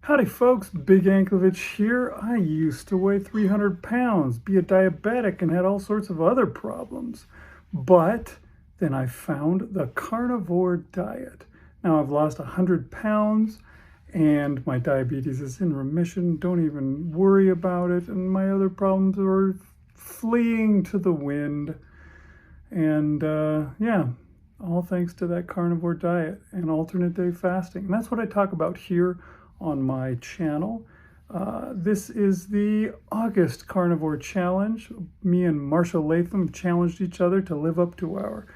Howdy folks, Big Anklevich here. I used to weigh 300 pounds, be a diabetic, and had all sorts of other problems. But then I found the carnivore diet. Now I've lost 100 pounds and my diabetes is in remission. Don't even worry about it. And my other problems are fleeing to the wind. And yeah, all thanks to that carnivore diet and alternate day fasting. And that's what I talk about here on my channel. This is the August Carnivore Challenge. Me and Marshall Latham challenged each other to live up to our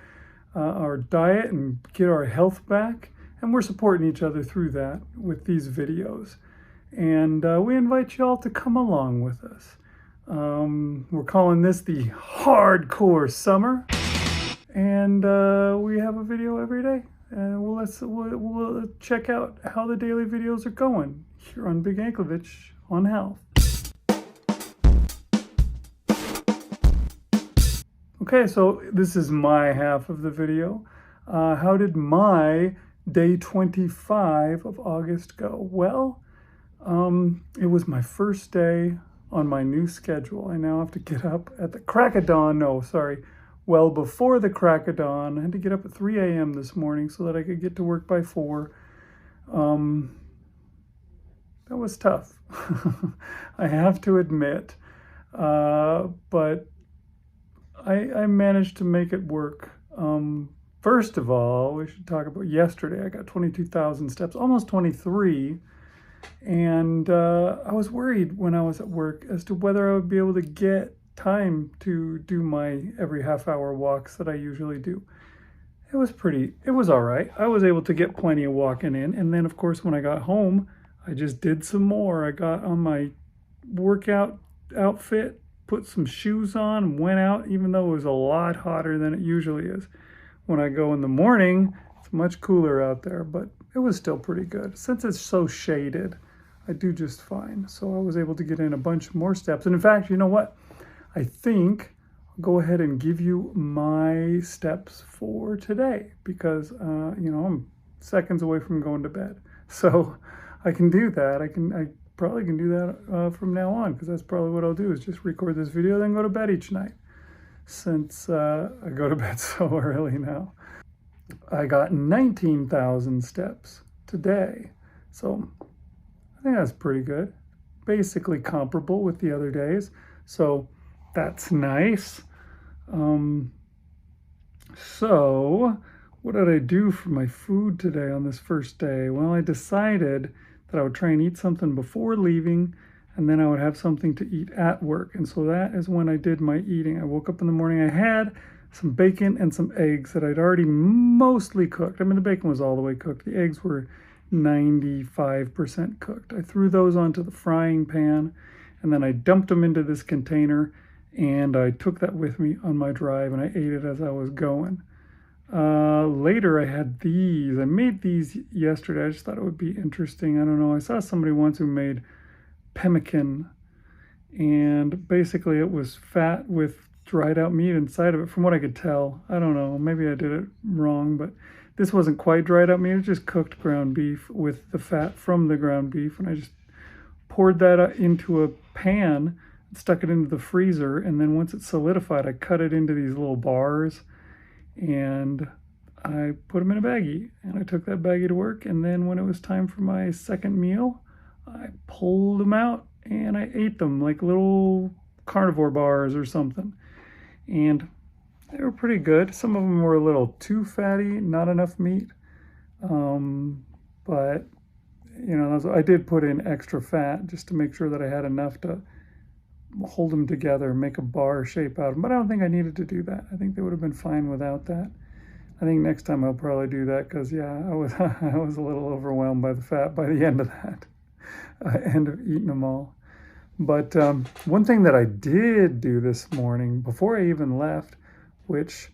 diet and get our health back. And we're supporting each other through that with these videos. And we invite you all to come along with us. We're calling this the Hardcore Summer. And we have a video every day. And we'll check out how the daily videos are going here on Big Anklevich on health. Okay, so this is my half of the video. How did my day 25 of August go? Well, it was my first day on my new schedule. I now have to get up at the crack of dawn. No, sorry. Well, before the crack of dawn, I had to get up at 3 a.m. this morning so that I could get to work by 4. That was tough, I have to admit. But I managed to make it work. First of all, we should talk about yesterday. I got 22,000 steps, almost 23. And I was worried when I was at work as to whether I would be able to get time to do my every half-hour walks that I usually do. It was all right. I was able to get plenty of walking in. And then, of course, when I got home, I just did some more. I got on my workout outfit, put some shoes on, and went out, even though it was a lot hotter than it usually is. When I go in the morning, it's much cooler out there, but it was still pretty good. Since it's so shaded, I do just fine. So I was able to get in a bunch more steps. And in fact, you know what? I think I'll go ahead and give you my steps for today because, I'm seconds away from going to bed. So I can do that. I probably can do that from now on because that's probably what I'll do is just record this video, then go to bed each night since I go to bed so early now. I got 19,000 steps today. So I think that's pretty good. Basically comparable with the other days. So that's nice. So what did I do for my food today on this first day? Well, I decided that I would try and eat something before leaving, and then I would have something to eat at work. And so that is when I did my eating. I woke up in the morning, I had some bacon and some eggs that I'd already mostly cooked. I mean, the bacon was all the way cooked. The eggs were 95% cooked. I threw those onto the frying pan, and then I dumped them into this container, and I took that with me on my drive, and I ate it as I was going. Later, I had these. I made these yesterday. I just thought it would be interesting. I don't know. I saw somebody once who made pemmican, and basically it was fat with dried out meat inside of it, from what I could tell. I don't know. Maybe I did it wrong, but this wasn't quite dried out meat. It was just cooked ground beef with the fat from the ground beef, and I just poured that into a pan, stuck it into the freezer, and then once it solidified, I cut it into these little bars, and I put them in a baggie, and I took that baggie to work, and then when it was time for my second meal, I pulled them out, and I ate them like little carnivore bars or something, and they were pretty good. Some of them were a little too fatty, not enough meat, but I did put in extra fat just to make sure that I had enough to hold them together, make a bar shape out of them. But I don't think I needed to do that. I think they would have been fine without that. I think next time I'll probably do that because, yeah, I was a little overwhelmed by the fat by the end of that. I ended up eating them all. But one thing that I did do this morning before I even left, which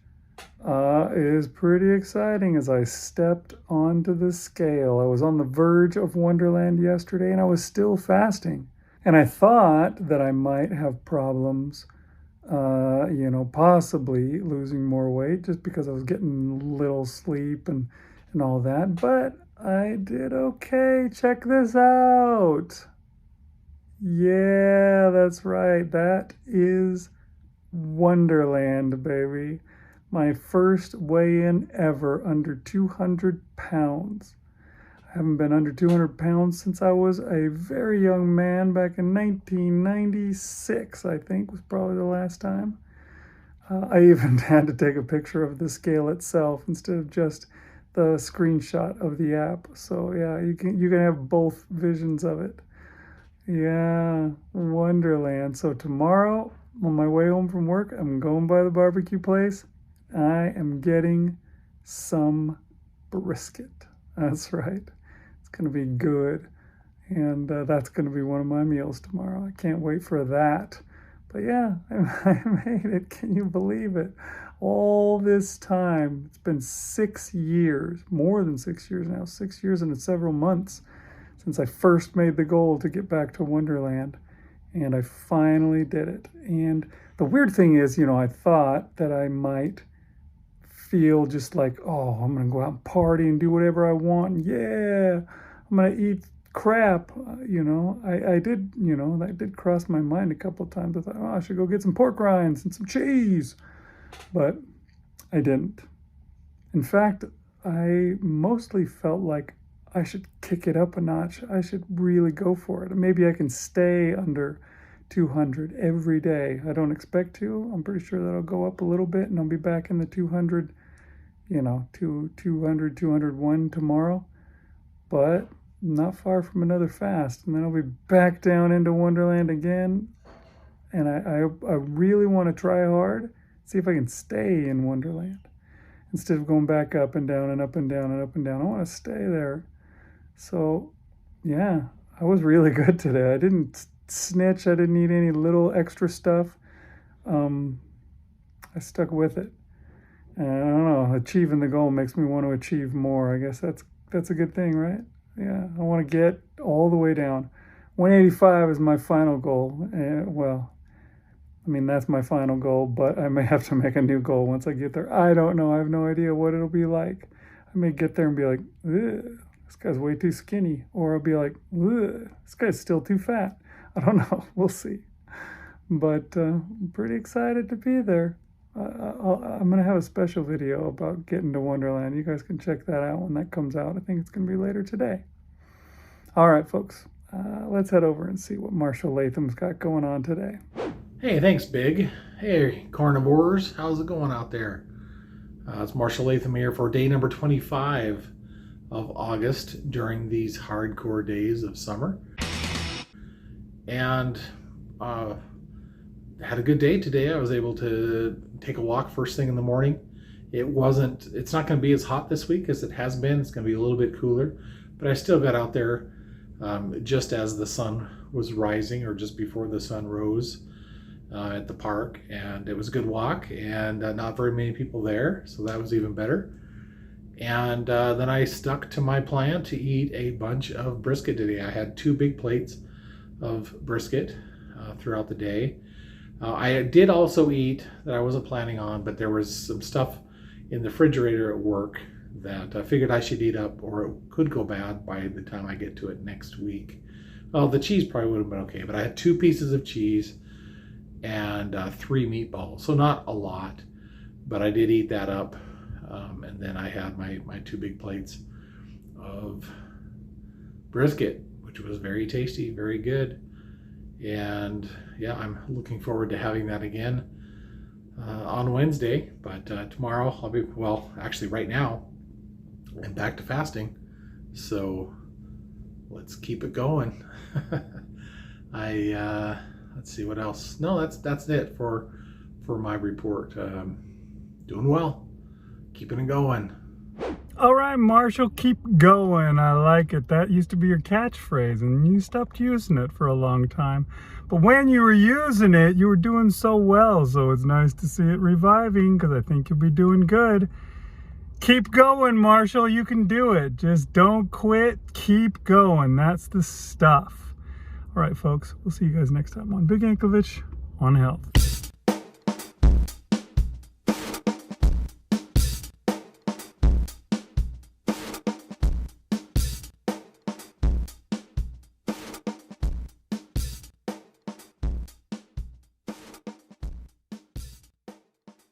is pretty exciting, is I stepped onto the scale. I was on the verge of Wonderland yesterday, and I was still fasting. And I thought that I might have problems, possibly losing more weight just because I was getting little sleep and all that. But I did okay. Check this out. Yeah, that's right. That is Wonderland, baby. My first weigh-in ever under 200 pounds. I haven't been under 200 pounds since I was a very young man back in 1996, I think was probably the last time. I even had to take a picture of the scale itself instead of just the screenshot of the app. So yeah, you can have both visions of it. Yeah, Wonderland. So tomorrow on my way home from work, I'm going by the barbecue place. I am getting some brisket. That's right. It's going to be good. And that's going to be one of my meals tomorrow. I can't wait for that. But yeah, I made it. Can you believe it? All this time, it's been 6 years, more than 6 years now, 6 years and several months since I first made the goal to get back to Wonderland. And I finally did it. And the weird thing is, I thought that I might feel just like, oh, I'm going to go out and party and do whatever I want. And yeah, I'm going to eat crap. I did, that did cross my mind a couple of times. I thought, oh, I should go get some pork rinds and some cheese. But I didn't. In fact, I mostly felt like I should kick it up a notch. I should really go for it. Maybe I can stay under 200 every day. I don't expect to. I'm pretty sure that'll go up a little bit and I'll be back in the 200, 200, 201 tomorrow. But not far from another fast. And then I'll be back down into Wonderland again. And I really want to try hard, see if I can stay in Wonderland instead of going back up and down and up and down and up and down. I want to stay there. So, yeah, I was really good today. I didn't snitch. I didn't eat any little extra stuff. I stuck with it. And I don't know, achieving the goal makes me want to achieve more. I guess that's a good thing, right? Yeah, I want to get all the way down. 185 is my final goal. That's my final goal, but I may have to make a new goal once I get there. I don't know. I have no idea what it'll be like. I may get there and be like, ugh, this guy's way too skinny. Or I'll be like, ugh, this guy's still too fat. I don't know. We'll see. But I'm pretty excited to be there. I'm going to have a special video about getting to Wonderland. You guys can check that out when that comes out. I think it's going to be later today. All right, folks. Let's head over and see what Marshall Latham's got going on today. Hey, thanks, Big. Hey, carnivores. How's it going out there? It's Marshall Latham here for day number 25 of August during these hardcore days of summer. And had a good day today. I was able to take a walk first thing in the morning. It's not going to be as hot this week as it has been. It's going to be a little bit cooler, but I still got out there just as the sun was rising or just before the sun rose at the park, and it was a good walk and not very many people there, so that was even better. And then I stuck to my plan to eat a bunch of brisket today. I had 2 big plates of brisket throughout the day. I did also eat that I wasn't planning on, but there was some stuff in the refrigerator at work that I figured I should eat up, or it could go bad by the time I get to it next week. Well, the cheese probably would have been okay, but I had 2 pieces of cheese and 3 meatballs, so not a lot, but I did eat that up. And then I had my 2 big plates of brisket, which was very tasty, very good. And yeah, I'm looking forward to having that again on Wednesday. But tomorrow I'll be, actually right now, I'm back to fasting. So let's keep it going. Let's see what else. No, that's it for my report. Doing well, keeping it going. All right, Marshall, keep going. I like it. That used to be your catchphrase, and you stopped using it for a long time. But when you were using it, you were doing so well. So it's nice to see it reviving, because I think you'll be doing good. Keep going, Marshall. You can do it. Just don't quit. Keep going. That's the stuff. All right, folks. We'll see you guys next time on Big Anklevich on Health.